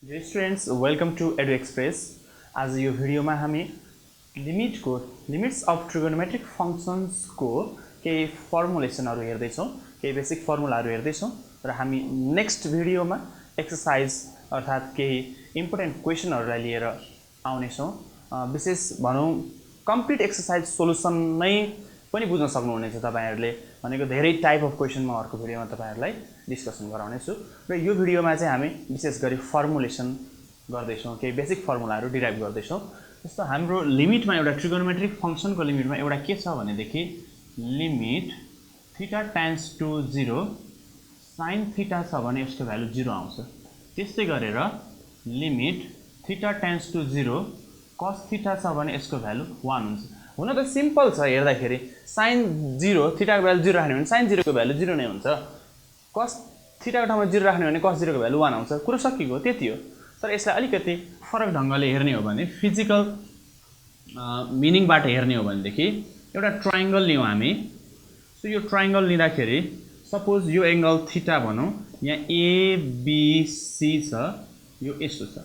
Dear students, welcome to Edu Express. आज यो भिडियोमा हामी लिमिट्स अफ ट्रिगोनोमेट्रिक फंक्शन्स को केही फर्मुलेसनहरु हेर्दै छौं, केही बेसिक फर्मुलाहरु हेर्दै छौं र हामी नेक्स्ट भिडियोमा एक्सरसाइज अर्थात केही इम्पोर्टेन्ट क्वेशनहरुलाई लिएर आउने छौं। विशेष भनौं कम्प्लिट एक्सरसाइज सोलुसन नै पनि बुझ्न सक्नुहुनेछ तपाईहरुले भनेको धेरै टाइप अफ क्वेशन म अर्को भिडियोमा तपाईहरुलाई डिस्कसन गराउने छु र यो भिडियोमा चाहिँ हामी विशेष गरी फर्मुलेसन गर्दै छौं, केही बेसिक फर्मुलाहरु डिराइभ गर्दै छौं। जस्तो हाम्रो लिमिटमा एउटा ट्रिगोनोमेट्रिक फंक्शनको लिमिटमा एउटा के छ भनेदेखि limit theta tends to 0 sin थीटा छ भने यसको भ्यालु 0 आउँछ। त्यस्तै गरेर limit theta tends to 0 cos थीटा छ भने यसको भ्यालु 1 हुन्छ। हुन त सिम्पल छ हेर्दाखेरि sin 0 थीटा को भ्यालु 0 राख्ने भने sin 0 को भ्यालु 0 नै हुन्छ। cos थीटा को ठाउँमा 0 राख्ने भने cos 0 को भ्यालु 1 आउँछ। कुरा सकिएको त्यति हो। तर यसलाई अलिकति फरक ढंगले हेर्ने हो भने फिजिकल मिनिङबाट हेर्ने हो भनेदेखि एउटा ट्रायंगल लियौं हामी। सो यो ट्रायंगल लिँदाखेरि सपोज यो एंगल थीटा भनौं, यहाँ एबीसी छ, यो यस्तो छ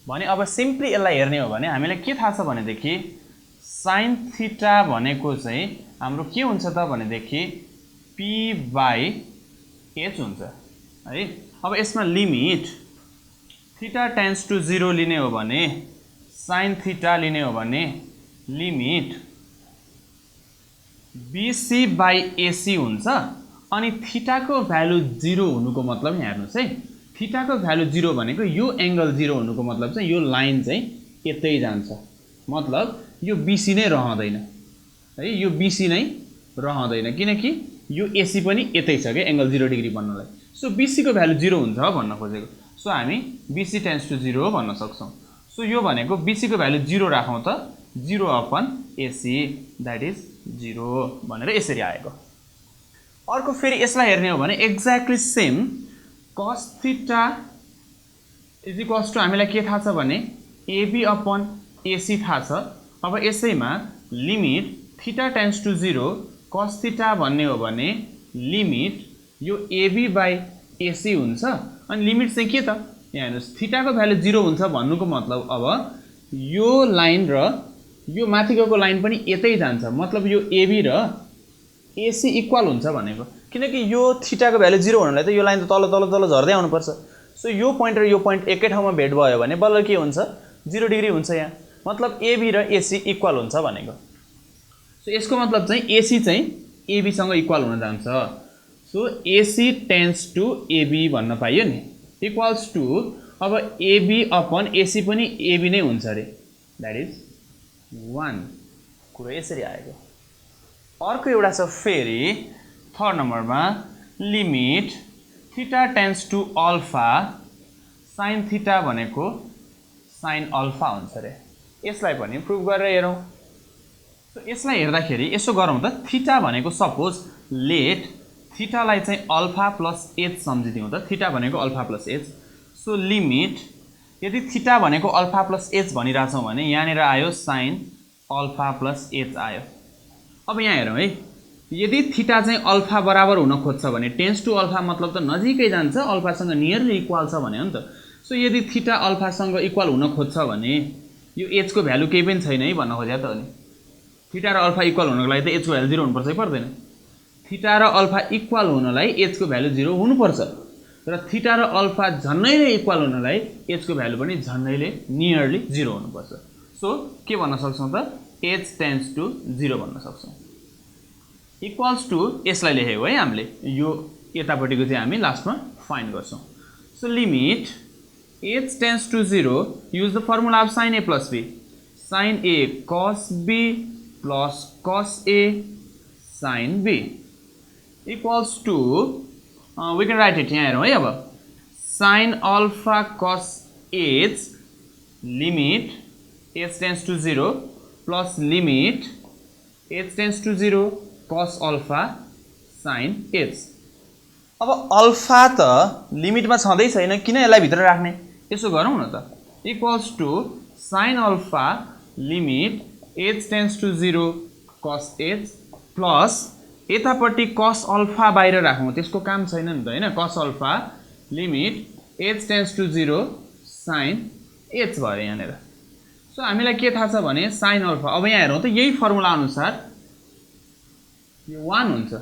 भने अब सिम्पली यसलाई हेर्ने हो भने हामीलाई के थाहा छ भनेदेखि sin थीटा भनेको चाहिँ हाम्रो के हुन्छ त भनेदेखि p/h हुन्छ है। अब यसमा लिमिट थीटा टेन्ड्स टु 0 लिने हो भने sin थीटा लिने हो भने लिमिट bc/ac हुन्छ। अनि थीटा को भ्यालु 0 हुनुको मतलब यहाँ हेर्नुस् है, थीटा को भ्यालु 0 भनेको यो एंगल 0 हुनुको मतलब चाहिँ यो लाइन चाहिँ यतै जान्छ, मतलब यो BC नै रहँदैन है, यो BC नै रहँदैन किनकि यो AC पनि यतै छ के एंगल 0 डिग्री बन्नलाई। सो BC को भ्यालु 0 हुन्छ भन्न खोजेको। सो हामी BC टेन्ड्स टु 0 भन्न सक्छौं। सो यो भनेको BC को भ्यालु 0 राखौं त 0/AC दैट इज 0 भनेर यसरी आएको। अर्को फेरि यसलाई हेर्ने हो भने exactly same cos theta is equals to हामीलाई के थाहा छ भने AB/AC थाहा छ। अब यसैमा limit theta tends to 0 cos theta भन्ने हो भने लिमिट यो AB/AC हुन्छ। अनि लिमिट चाहिँ के त यहाँ हेर्नुस्, थीटा को भ्यालु 0 हुन्छ भन्नुको मतलब अब यो लाइन र यो माथिको लाइन पनि यतै जान्छ, मतलब यो AB र AC इक्वल हुन्छ भनेको। किनकि यो थीटा को भ्यालु 0 हुनलाई त यो लाइन त तल तल तल झर्दै आउनु पर्छ। सो यो पोइन्ट र यो पोइन्ट एकै ठाउँमा भेट भयो भने बल्ल के हुन्छ 0 डिग्री हुन्छ यहाँ, मतलब AB र AC इक्वल हुन्छ भनेको। सो यसको मतलब चाहिँ AC चाहिँ AB सँग इक्वल हुन जान्छ। So AC tends to AB भन्न पाइयो नि, इक्वल्स टु अब AB/AC पनि AB नै हुन्छ रे, दैट इज 1। कुरा यसरी आएको। अर्को एउटा छ फेरि थर्ड नम्बरमा limit theta tends to alpha sin theta भनेको sin अल्फा हुन्छ रे। यसलाई पनि प्रुभ गरेर हेरौं। सो यसलाई हेर्दाखेरि यसो गरौं त, थीटा भनेको सपोज लेट थीटालाई चाहिँ अल्फा प्लस h सम्झिदिउँ त, थीटा भनेको alpha plus h। So limit यदि थीटा भनेको अल्फा प्लस h भनिराछौं भने यहाँनिर आयो sin अल्फा प्लस h आयो। अब यहाँ हेरौं है, यदि थीटा चाहिँ अल्फा बराबर हुन खोज्छ भने टेन्ड्स टु अल्फा मतलब त नजिकै जान्छ, अल्फासँग नियरली इक्वल छ भन्यो नि त। सो यदि थीटा अल्फासँग इक्वल हुन खोज्छ भने यो h को भ्यालु केही पनि छैन है भन्न खोज्या त हो नि। थीटा र अल्फा इक्वल हुनको लागि त h को भ्यालु 0 हुनुपर्छ है पर्दैन। थीटा र अल्फा इक्वल हुनलाई h को भ्यालु 0 हुनुपर्छ र थीटा र अल्फा झन्नैले इक्वल हुनलाई h को भ्यालु पनि झन्नैले नियरली 0 हुनुपर्छ। सो के भन्न सक्छौं त h टेन्ड्स टु 0 भन्न सक्छौं। इक्वल्स टु यसलाई लेखेको है हामीले, यो यतापटिको चाहिँ हामी लास्टमा फाइन्ड गर्छौं। So limit h tends to 0 use the formula of sin a plus b, sin a cos b plus cos a sin b equals to we can write it यहाँ हेरौं है। अब sin alpha cos h limit h tends to 0 plus limit h tends to 0 cos alpha sin h। अब alpha त लिमिटमा छँदै छैन, किन यसलाई भित्र राख्ने, यसो गरौँ न त। Equals to sin alpha limit h tends to 0 cos h plus यतापट्टि cos अल्फा बाहिर राखौं, त्यसको काम छैन नि त हैन। cos alpha limit h tends to 0 sin h भयो यहाँनिर। सो हामीलाई के थाहा छ भने sin अल्फा, अब यहाँ हेरौँ त यही फर्मुला अनुसार यो 1 हुन्छ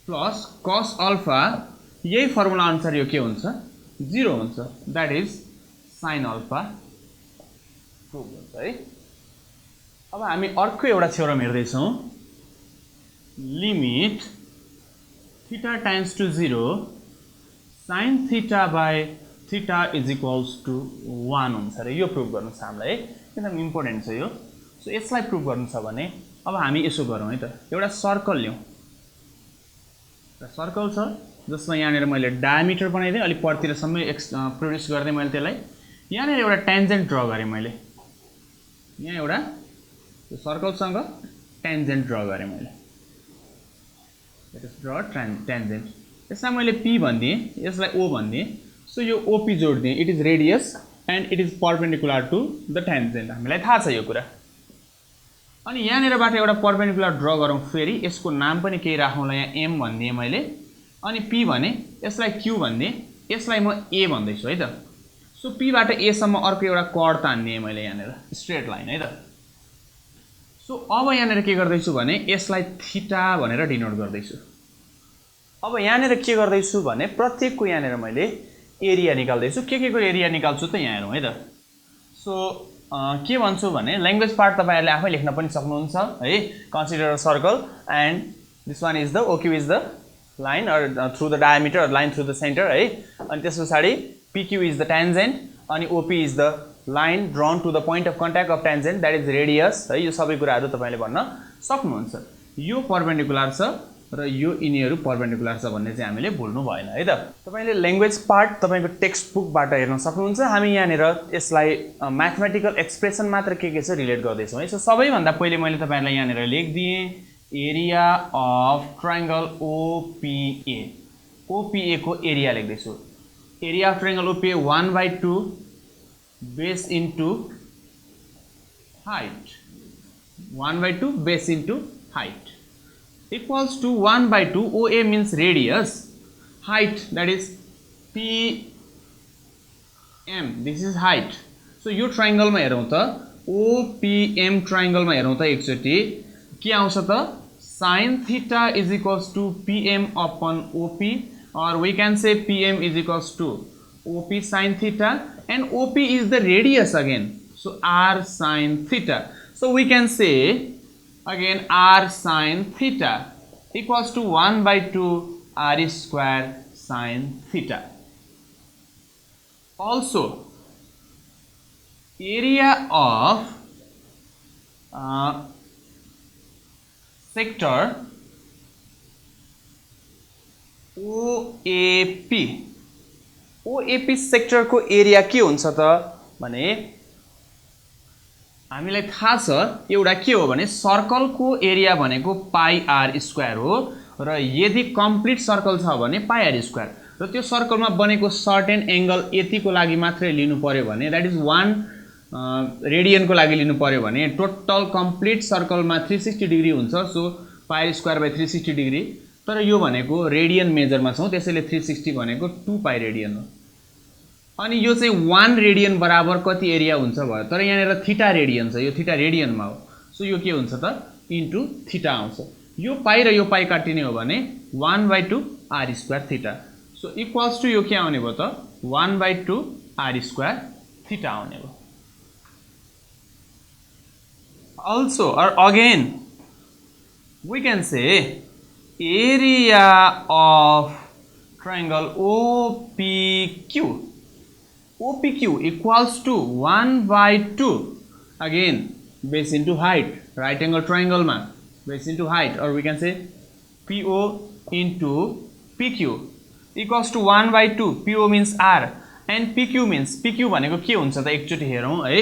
प्लस cos अल्फा यही फर्मुला अनुसार यो के हुन्छ 0 हुन्छ, that is sin alpha prove हुन्छ है। अब हामी अर्को एउटा थ्योरम हेर्दै छौं, limit theta times to 0 sin theta by theta is equals to 1 हुन्छ रे। यो प्रुभ गर्नु छ हामीलाई है, एकदम इम्पोर्टेन्ट छ यो। सो यसलाई प्रुभ गर्नु छ भने अब हामी यसो गरौँ है त, एउटा सर्कल ल्याउँ। एउटा सर्कल छ जसमा यहाँनिर मैले डायमिटर बनाइदिएँ, अलि परतिरसम्म प्रोड्युस गर्दै मैले त्यसलाई। यहाँनिर एउटा टेन्जेन्ट ड्र गरेँ मैले, यहाँ एउटा यो सर्कलसँग टेन्जेन्ट ड्र गरेँ मैले, लेट अस ड्र टेन्जेन्ट। यसलाई मैले p भनिदिएँ, यसलाई o भनिदिएँ। सो यो OP जोडिदिएँ, it is radius and it is perpendicular to the tangent, हामीलाई थाहा छ यो कुरा। अनि यहाँनिरबाट एउटा परपेन्डिकुलर ड्र गरौँ फेरि, यसको नाम पनि केही राखौँला, यहाँ m भनिदिएँ मैले, अनि p भने, यसलाई q भनिदिएँ, यसलाई म a भन्दैछु है त। सो p बाट a सम्म अर्को एउटा कर्ड तान्दिएँ मैले यहाँनिर, स्ट्रेट लाइन है त। सो अब यहाँनिर के गर्दैछु भने यसलाई थीटा भनेर डिनोट गर्दैछु। अब यहाँनिर के गर्दैछु भने प्रत्येकको यहाँनिर मैले एरिया निकाल्दैछु। के को एरिया निकाल्छु त यहाँ हेरौँ है त। सो के भन्छु भने ल्याङ्ग्वेज पार्ट तपाईहरुले आफै लेख्न पनि सक्नुहुन्छ है। Consider a circle and this one is the OQ is the line or through the diameter or line through the centre है। अनि त्यसपछि PQ इज द टेन्जेन्ट अनि OP is the line drawn to the point of contact of tangent that is radius है। यो सबै कुराहरु तपाईले भन्न सक्नुहुन्छ। यो परपेन्डिकुलर छ र यो यिनीहरु परपेन्डिकुलर छ भन्ने चाहिँ हामीले भुल्नु भएन है त। तपाईले ल्याङ्ग्वेज पार्ट तपाईको टेक्स्ट बुकबाट हेर्न सक्नुहुन्छ। हामी यहाँनिर यसलाई म्याथमेटिकल एक्सप्रेसन मात्र के छ रिलेट गर्दै छौं है। सो सबैभन्दा पहिले मैले तपाईहरुलाई यहाँनिर लेखदिए area of triangle OPA। OPA को एरिया लेख्दै छु। Area of triangle OPA 1/2 base into height, 1/2 base into height equals to 1/2 OA means radius, height that is PM, this is height. So यो ट्रायंगल मा हेरौं त OPM ट्रायंगल मा हेरौं त एकचोटी के आउँछ त sin theta is equals to PM upon OP or we can say PM is equals to OP sin theta and OP is the radius again, so R sin theta. So we can say again R sin theta equals to 1/2 R square sin theta. Also area of sector OAP sector को area के हुन्छ त भने हामीलाई थाहा छ एउटा के हो भने सर्कल को एरिया भनेको पाई R स्क्वायर हो र यदि कम्प्लिट सर्कल छ भने पाई R स्क्वायर र त्यो सर्कलमा बनेको सर्टेन एंगल यतिको लागि मात्रै लिनु पर्यो भने दैट इज 1 रेडियन को लागि लिनु पर्यो भने टोटल कम्प्लिट सर्कलमा 360 डिग्री हुन्छ। So pi square by 360 degree, तर यो भनेको रेडियन मेजरमा छौं त्यसैले 360 भनेको 2 पाई रेडियन हो। अनि यो चाहिँ 1 रेडियन बराबर कति एरिया हुन्छ भयो, तर यहाँनिर थीटा रेडियन छ, यो थीटा रेडियनमा हो। सो यो के हुन्छ त इन्टु थीटा आउँछ। यो पाई र यो पाई काटिने हो भने 1/2 R square theta. So equals to यो के आउने भयो त 1/2 R स्क्वायर थीटा आउने भयो। Also or again we can say area of triangle OPQ equals to 1/2 again base into height, right angle triangle ma base into height, or we can say PO into PQ equals to 1/2 PO means R and PQ means PQ भनेको के हुन्छ त एकचोटी हेरौं है।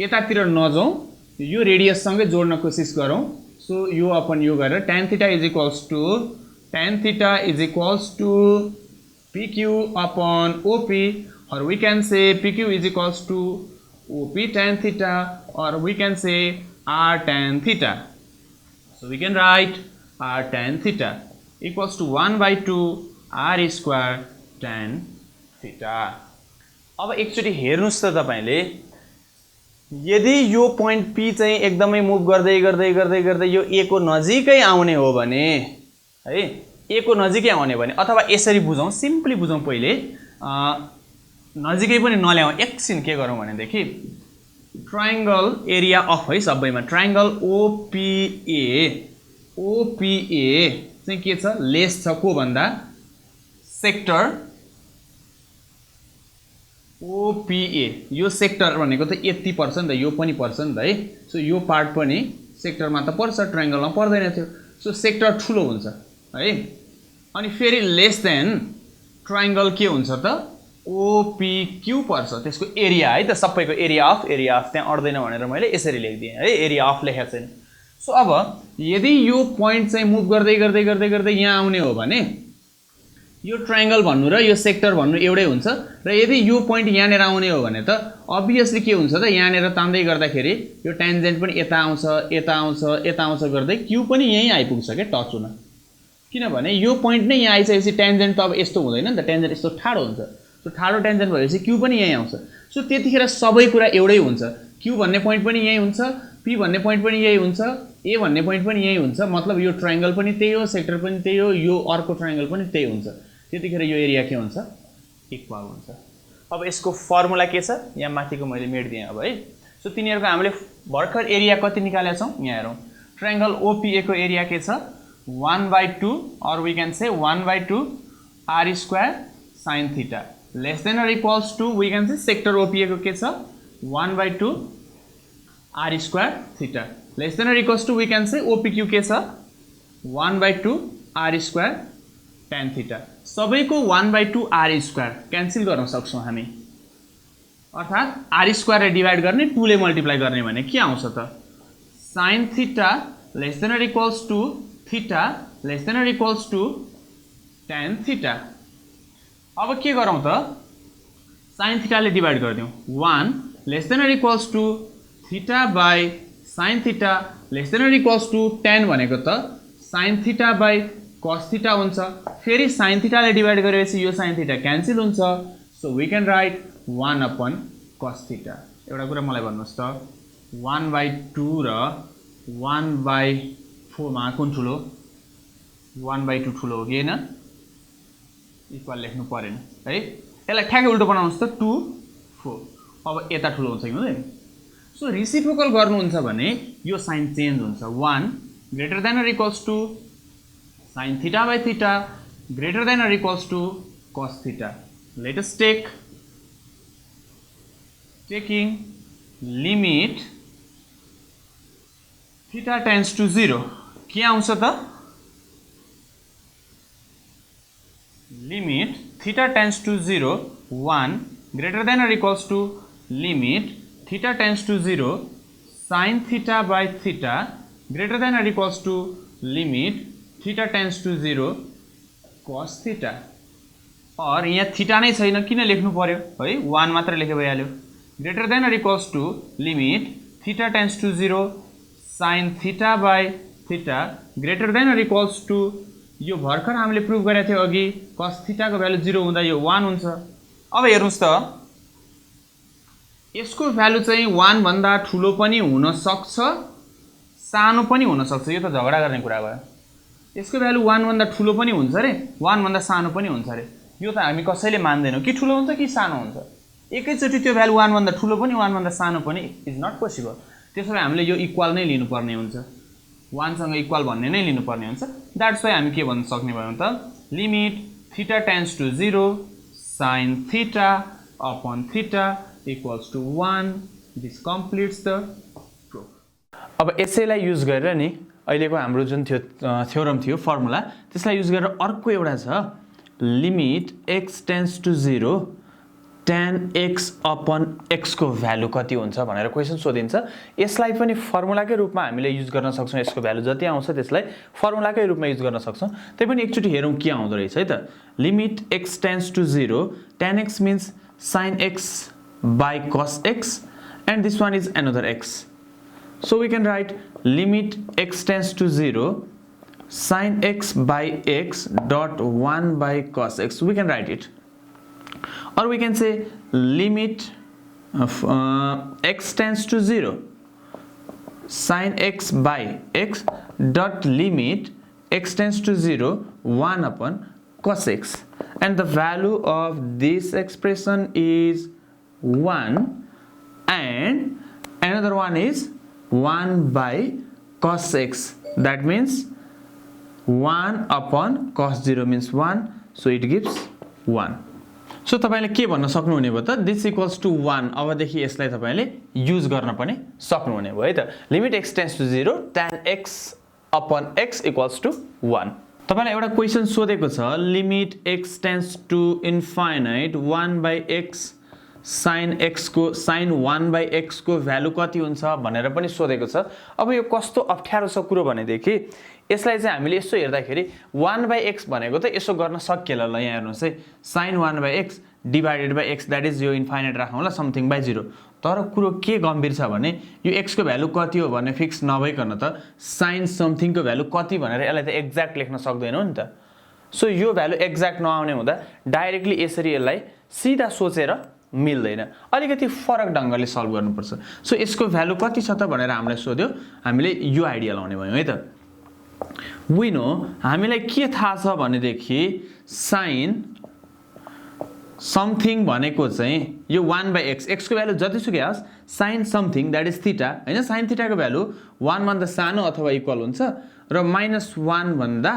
यतातिर नजाउँ, यो radius सँगै जोड्न कोसिस गरौँ। सो यो अपन यो गरेर tan theta is equals to PQ upon OP, or we can say PQ is equals to OP tan theta, or we can say R tan theta. So we can write R tan theta equals to 1/2 R square tan theta. अब एकचोटि हेर्नुस् त तपाईले यदि यो point P चाहिँ एकदमै move गर्दै गर्दै गर्दै गर्दै यो A को नजिकै आउने हो भने है A को नजिकै आउने भने अथवा यसरी बुझौं सिम्पली बुझौं पहिले नजिकै पनि नल्याउँ एकछिन के गरौँ भनेदेखि ट्रायंगल एरिया अफ है सबैमा ट्रायंगल OPA चाहिँ के छ लेस छ को भन्दा सेक्टर OPA यो सेक्टर भनेको त यति पर्छ नि त यो पनि पर्छ नि त है सो यो पार्ट पनि सेक्टरमा त पर्छ ट्रायंगलमा पर्दैन थियो सो सेक्टर ठुलो हुन्छ है अनि फेरि लेस देन ट्रायंगल के हुन्छ त OPQ पर्छ त्यसको एरिया है त सबैको एरिया अफ त्यहाँ अड्दैन भनेर मैले यसरी लेखिदिएँ है एरिया अफ लेखेको छैन सो अब यदि यो पोइन्ट चाहिँ मुभ गर्दै गर्दै गर्दै गर्दै यहाँ आउने हो भने यो ट्रायंगल भन्नु र यो सेक्टर भन्नु एउटै हुन्छ र यदि यो पोइन्ट यहाँनेर आउने हो भने त अभियसली के हुन्छ त यहाँनेर तान्दै गर्दाखेरि यो ट्यान्जेन्ट पनि यता आउँछ यता आउँछ यता आउँछ गर्दै क्यू पनि यही आइपुग्छ के टच हुन किनभने यो पोइन्ट नै यहाँ आइसकेपछि ट्यान्जेन्ट त अब यस्तो हुँदैन नि त ट्यान्जेन्ट यस्तो ठाडो हुन्छ सो ठाडो ट्यान्जेन्ट भएपछि क्यू पनि यही आउँछ सो त्यतिखेर सबै कुरा एउटै हुन्छ क्यू भन्ने पोइन्ट पनि यही हुन्छ पी भन्ने पोइन्ट पनि यही हुन्छ ए भन्ने पोइन्ट पनि यही हुन्छ मतलब यो ट्रायंगल पनि त्यही हो सेक्टर पनि त्यही हो यो अर्को ट्रायंगल पनि त्यही हुन्छ त्यतिखेर यो एरिया के हुन्छ इक्वल हुन्छ अब यसको फर्मुला के छ यहाँ माथिको मैले मेट्दिएँ अब है सो तिनीहरुको हामीले भर्खर एरिया कति निकालेका छौं यहाँ हेरौं ट्रायंगल OPA को एरिया के छ 1/2 or we can say 1/2 r square sin theta less than or equals to we can say sector OPA को के छ 1/2 r square theta less than or equals to we can say OPQ के छ 1/2 r square tan theta सबैको 1/2 r square cancel गर्न सक्छौं हामी अर्थात r square ले डिवाइड गर्ने 2 ले मल्टिप्लाई गर्ने भने के आउँछ त sin theta less than or equals to theta less than or equals to tan theta अब के गरौँ त sin theta ले divide गर्दियौ 1 less than or equals to theta by sin theta less than or equals to tan भनेको त sin theta by cos theta हुन्छ फेरि sin theta ले डिवाइड गरेपछि यो sin theta क्यान्सल हुन्छ so we can write 1 upon cos theta एउटा कुरा मलाई भन्नुस् त 1/2 र 1/4 मा कुन ठुलो 1/2 ठुलो हो कि हैन इक्वल लेख्नु परेन है यसलाई ठ्याक्कै उल्टो बनाउनुस् त 2 4 अब यता ठुलो हुन्छ कि हुँदैन सो रेसिप्रोकल गर्नुहुन्छ भने यो साइन चेन्ज हुन्छ 1 greater than or equals to sin theta by theta greater than or equals to cos theta. Let us taking limit theta tends to 0 के आउँछ त limit theta tends to 0 1 greater than or equals to limit theta tends to 0 sin theta by theta greater than or equals to limit theta tends to 0 cos theta और यहाँ theta नै छैन किन लेख्नु पर्यो है 1 मात्र लेखे भइहाल्यो greater than or equals to limit theta tends to 0 sin theta by theta greater than or equals to यो भर्खर हामीले प्रुफ गरेका थियौ अघि cos theta को भ्यालु 0 हुँदा यो 1 हुन्छ अब हेर्नुस् त यसको भ्यालु चाहिँ 1 भन्दा ठूलो पनि हुन सक्छ सानो पनि हुन सक्छ यो त झगडा गर्ने कुरा भयो यसको भ्यालु 1 भन्दा ठूलो पनि हुन्छ रे 1 भन्दा सानो पनि हुन्छ रे यो त हामी कसैले मान्दैनौ कि ठूलो हुन्छ कि सानो हुन्छ एकैचोटी त्यो भ्यालु 1 भन्दा ठूलो पनि 1 भन्दा सानो पनि इज नट पोसिबल त्यसैले हामीले यो इक्वल नै लिनु पर्ने हुन्छ 1 सँग इक्वल भन्ने नै लिनु पर्ने हुन्छ दैट्स व्हाई हामी के भन्न सक्ने भयौं त limit theta tends to 0 sin theta upon theta equals to 1 this completes the proof अब यसैलाई युज गरेर नि अहिलेको हाम्रो जुन थ्योरम थियो फर्मुला त्यसलाई युज गरेर अर्को एउटा छ limit x tends to 0 tan x upon x को भ्यालु कति हुन्छ भनेर क्वेशन सोधिन्छ यसलाई पनि फर्मुलाकै रूपमा हामीले युज गर्न सक्छौं यसको भ्यालु जति आउँछ त्यसलाई फर्मुलाकै रूपमा युज गर्न सक्छौं त्यही पनि एकचोटी हेरौं के आउँदो रहेछ है त limit x tends to 0 tan x means sin x by cos x and this one is another x so we can write limit x tends to 0 sin x by x dot 1 by cos x we can write it or we can say limit x tends to 0 sin x by x dot limit x tends to 0 1 upon cos x, and the value of this expression is 1, and another one is 1 by cos x, that means 1 upon cos 0 means 1, so it gives 1. So तपाईले के भन्न सक्नुहुने भयो त, this equals to 1. अबदेखि यसलाई तपाईले use गर्न पनि सक्नुहुने भयो है त. Limit x tends to 0 tan x upon x equals to 1. तपाईलाई एउटा क्वेशन सोधेको छ, limit x tends to infinite 1 by x sin x को sin 1 by x को भ्यालु कति हुन्छ भनेर पनि सोधेको छ. अब यो कस्तो अप्ठ्यारो छ कुरो भनेदेखि यसलाई चाहिँ हामीले यसो हेर्दाखेरि 1 by x भनेको त यसो गर्न सकिएला. ल यहाँ हेर्नुस् है, sin 1 by x divided by x, that is यो इन्फाइनाइट राखौँ ल, समथिङ बाइ 0. तर कुरो के गम्भीर छ भने यो x को भ्यालु कति हो भन्ने फिक्स नभइकन त sin समथिङ को भ्यालु कति भनेर यसलाई त एक्ज्याक्ट लेख्न सक्दैनौ नि त. सो यो भ्यालु एक्ज्याक्ट नआउने हुँदा डाइरेक्टली यसरी यसलाई सिधा सोचेर मिल्दैन, अलिकति फरक ढंगले सल्भ गर्नुपर्छ. सो यसको भ्यालु कति छ त भनेर हामीलाई सोध्यो, हामीले यो आइडिया लाउने भयौं है त. वी नो, हामीलाई के थाहा छ भनेदेखि sin समथिङ भनेको चाहिँ यो 1 by x, x को भ्यालु जतिसुकै होस्, sin something that is theta हैन. sin थीटा को भ्यालु 1 भन्दा सानो अथवा इक्वल हुन्छ र -1 भन्दा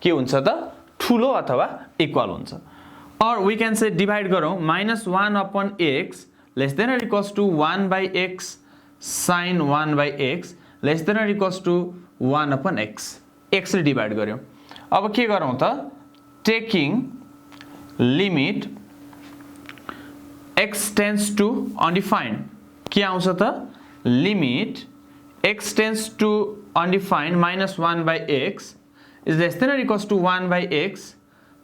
के हुन्छ त ठूलो अथवा इक्वल हुन्छ. Or we can say divide गरौँ, -1 upon x less than or equals to 1 by x sin 1 by x less than or equals to 1 upon x. x ले डिभाइड गर्यौं. अब के गरौँ त, taking limit x tends to undefined, के आउँछ त, limit x tends to undefined -1 by x is less than or equals to 1 by x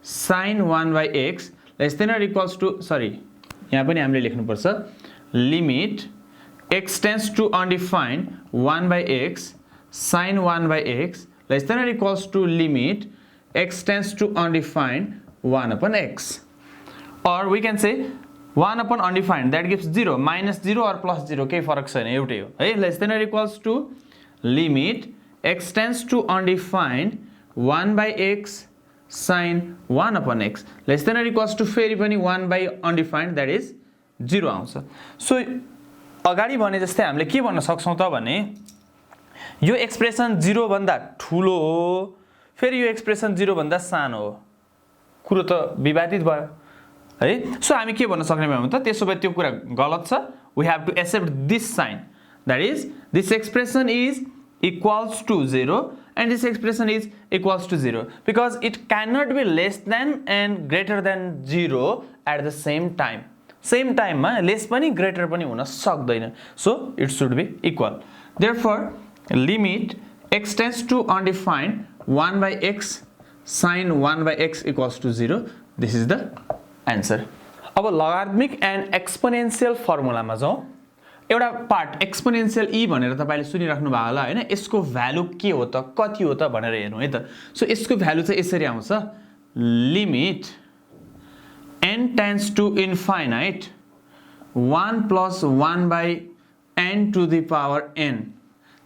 sin 1 by x less than or equals to, sorry यहाँ पनि हामीले लेख्नु पर्छ, limit x tends to undefined 1 by x sin 1 by x less than or equals to limit x tends to undefined 1 upon x. Or we can say 1 upon undefined, that gives 0, -0 or +0 केही फरक छैन, एउटै हो है. less than or equals to limit x tends to undefined 1 by x sin 1 upon x less than or equals to फेरि पनि 1 by undefined that is 0 आउँछ. So अगाडि भने जस्तै हामीले के भन्न सक्छौं त भने यो एक्सप्रेसन 0 भन्दा ठूलो हो, फेरि यो एक्सप्रेसन 0 भन्दा सानो हो. कुरो त विवादित भयो है. सो हामी के भन्न सक्ने भयौं त, त्यसो भए त्यो कुरा गलत छ. We have to accept this sign, that is this expression is equals to 0 and this expression is equals to 0 because it cannot be less than and greater than 0 at the same time. Same time मा less पनि greater पनि हुन सक्दैन. So it should be equal. Therefore limit x tends to undefined 1 by x sin 1 by x equals to 0. This is the answer. अब logarithmic and exponential formula मा जाउँ. एउटा part exponential e भनेर तपाईले सुनिराख्नु भएको होला हैन. यसको भ्यालु के हो त, कति हो त भनेर हेर्नु है त. सो यसको भ्यालु चाहिँ यसरी आउँछ, limit n tends to infinite 1 plus 1 by n to the power n.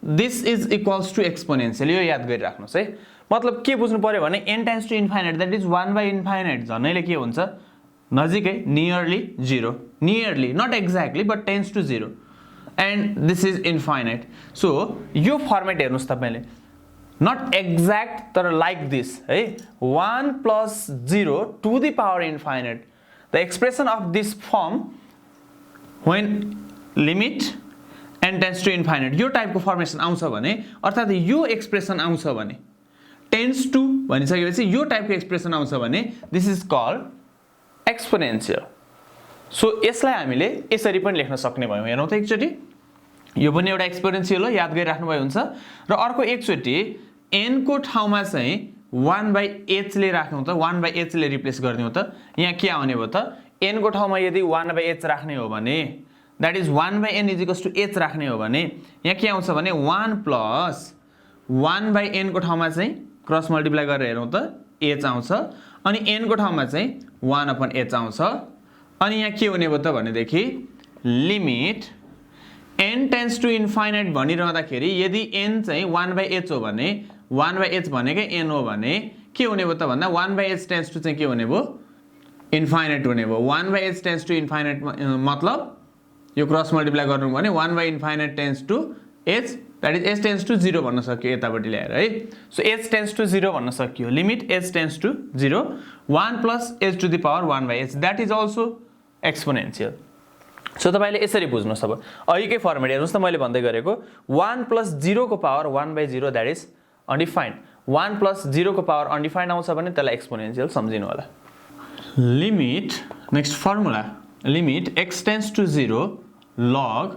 This is equals to exponential. यो याद गरिराख्नुस् है. मतलब के बुझ्नु पर्यो भने n tends to infinite, that is 1 by infinite झनैले के हुन्छ, नजिकै, nearly 0, nearly not exactly but tends to 0, and this is infinite. So यो फर्मेट हेर्नुस् तपाईले, not exact तर like this है, 1 plus 0 to the power infinite. The expression of this form when limit n tends to infinite, यो टाइपको formation आउँछ भने, अर्थात यो एक्सप्रेसन आउँछ भने, tends to भनिसकेपछि यो टाइपको एक्सप्रेसन आउँछ भने, this is called exponential. So यसलाई हामीले यसरी पनि लेख्न सक्ने भयौं. हेरौँ त एकचोटी, यो पनि एउटा एक्सपोनेन्शियल हो, याद गरिराख्नु भए हुन्छ. र अर्को एकचोटी n को ठाउँमा चाहिँ 1 by h ले राख्नु त, 1 by h ले रिप्लेस गर्दियौ त. यहाँ के आउने भयो त, n को ठाउँमा यदि 1 by h राख्ने हो भने, that is 1 by n is equals to h राख्ने हो भने, यहाँ के आउँछ भने 1 plus 1 by n को ठाउँमा चाहिँ क्रस मल्टिप्लाई गरेर हेरौँ त h आउँछ, अनि n को ठाउँमा चाहिँ 1 upon h आउँछ, अनि यहाँ के हुने भयो त भनेदेखि limit n tends to infinite भनिरहँदाखेरि यदि n चाहिँ 1/h हो भने 1/h भनेकै n हो भने के हुने भयो त भन्दा 1/h टेन्ड्स टु चाहिँ के हुने भयो इन्फाइनाइट हुने भयो 1/h टेन्ड्स टु इन्फाइनाइट मतलब यो क्रस मल्टिप्लाई गर्नु भने 1/इन्फाइनाइट tends to h that is h tends to 0 भन्न सक्यो यतापट्टि ल्याएर है सो h टेन्ड्स टु 0 भन्न सक्यो limit h tends to 0 1 plus h to the power 1/h that is also exponential so तपाईले यसरी बुझ्नुस् अब अहिलेकै फर्मुला हेर्नुस् त मैले भन्दै गरेको 1 प्लस 0 को power 1/0 that is undefined 1 plus 0 को पावर अनडिफाइन्ड आउँछ भने त्यसलाई एक्सपोनेन्शियल सम्झिनु होला limit next formula limit x tends to 0 log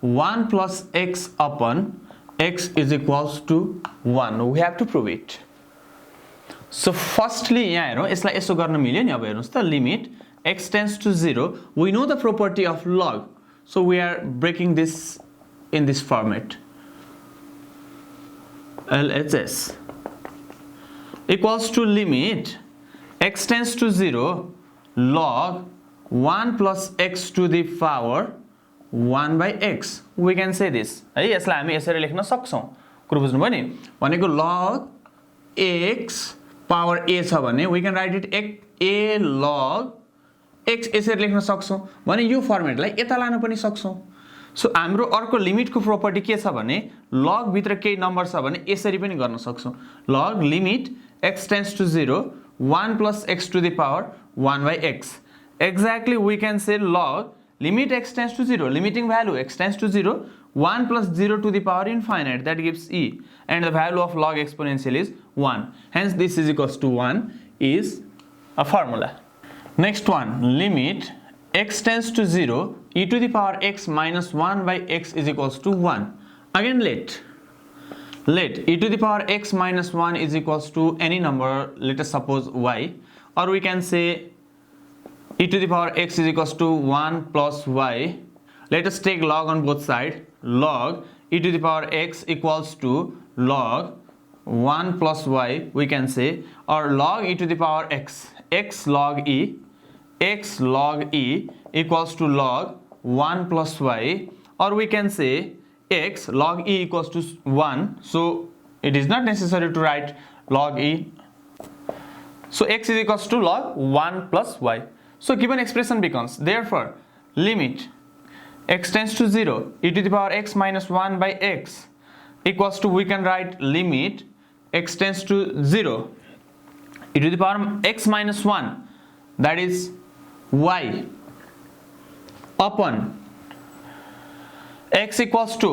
1 plus x upon x is equals to 1 we have to prove it so firstly यहाँ हेरौँ यसलाई यसो गर्न मिल्यो नि अब हेर्नुस् त limit x tends to 0 we know the property of log so we are breaking this in this format LHS equals to limit x tends to 0 log 1 plus x to the power 1/x we can say this है यसलाई हामी यसरी लेख्न सक्छौं कुरो बुझ्नुभयो नि भनेको log x power a छ भने we can write it a log x यसरी लेख्न सक्छौं भने यो फर्मेटलाई यता लान पनि सक्छौं सो हाम्रो अर्को लिमिटको प्रोपर्टी के छ भने log भित्र केही नम्बर छ भने यसरी पनि गर्न सक्छौं log limit x tends to 0 1 plus x to the power 1/x exactly we can say log limit x tends to 0 limiting value x tends to 0 1 plus 0 to the power infinite that gives e and the value of log exponential is 1 hence this is equals to 1 is a formula next one limit x tends to 0 e to the power x minus 1/x is equals to 1 again let e to the power x minus 1 is equals to any number let us suppose y or we can say e to the power x is equals to 1 plus y let us take log on both sides log e to the power x equals to log 1 plus y we can say or log e to the power x log e equals to log 1 plus y or we can say x log e equals to 1 so it is not necessary to write log e so x is equals to log 1 plus y so given expression becomes therefore limit x tends to 0 e to the power x minus 1 by x equals to we can write limit x tends to 0 e to the power x minus 1 that is y upon x equals to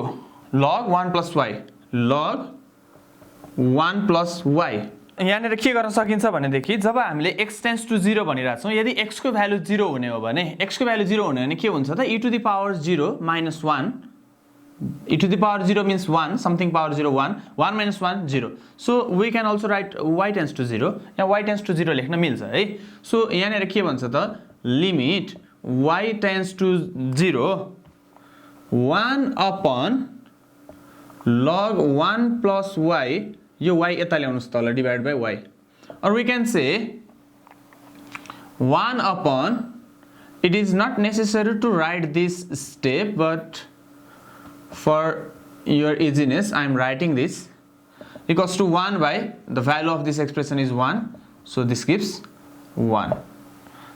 log 1 plus y log 1 plus y यहाँनिर के गर्न सकिन्छ भनेदेखि जब हामीले x tends to 0 भनिरा छौं यदि x को value 0 हुने हो भने x को भ्यालु 0 हुने हो भने के हुन्छ त e to the power 0 minus 1 e to the power 0 means 1 something power 0 1 1 minus 1 0 so we can also write y tends to 0 यहाँ y tends to 0 लेख्न मिल्छ है सो यहाँनिर के भन्छ त limit y tends to 0 1 upon log 1 plus y यो y यता ल्याउनुस् तल divide by y or we can say 1 upon it is not necessary to write this step but for your easiness I am writing this equals to 1 by the value of this expression is 1 so this gives 1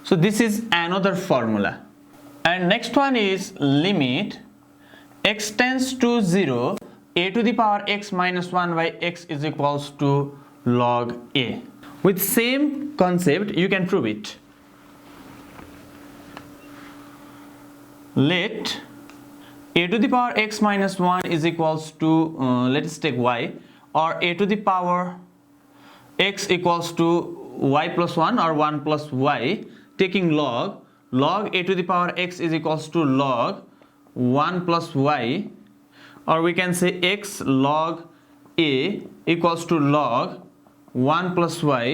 so this is another formula and next one is limit x tends to 0 a to the power x minus 1 by x is equals to log a with same concept you can prove it let a to the power x minus 1 is equals to let us take y or a to the power x equals to y plus 1 or 1 plus y taking log a to the power x is equals to log 1 plus y or we can say x log a equals to log 1 plus y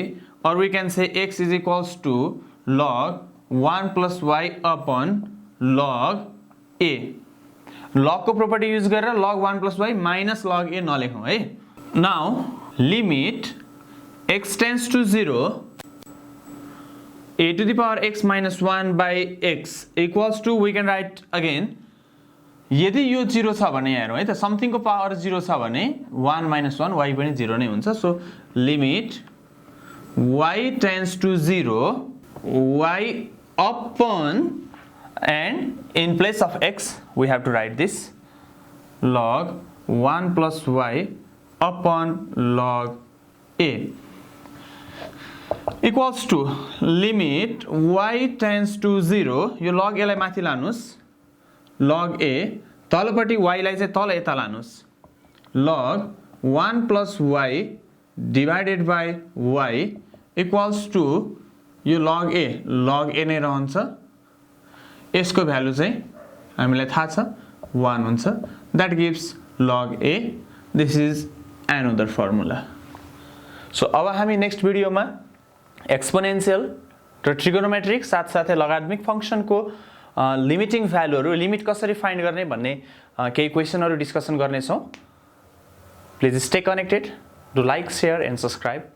or we can say x is equals to log 1 plus y upon log a log को property use गरेर log 1 plus y minus log a नलेखौं है now limit x tends to 0 a a to the power x minus 1 by x equals to, we can write again, यदि यो 0 छ भने हेरौँ है त, समथिङको पावर 0 छ भने 1 minus 1 y पनि 0 नै हुन्छ. So limit y tends to 0, y upon, and in place of x we have to write this log 1 plus y upon log a equals to limit y tends to 0, यो log a लाई माथि लानुस्, log a तलपट्टि y लाई चाहिँ तल यता लानुस्, log 1 plus y divided by y equals to, यो log a नै रहन्छ, यसको भ्यालु चाहिँ हामीलाई थाहा छ 1 हुन्छ. That gives log a. This is another formula. So अब हामी नेक्स्ट भिडियोमा एक्सपोनेन्शियल र ट्रिगोनोमेट्रिक साथसाथै लगात्मिक फंक्सनको लिमिटिङ भ्यालुहरु, लिमिट कसरी फाइन्ड गर्ने भन्ने केही क्वेशनहरु डिस्कसन गर्ने छौं. Please stay connected. Do like, share and subscribe.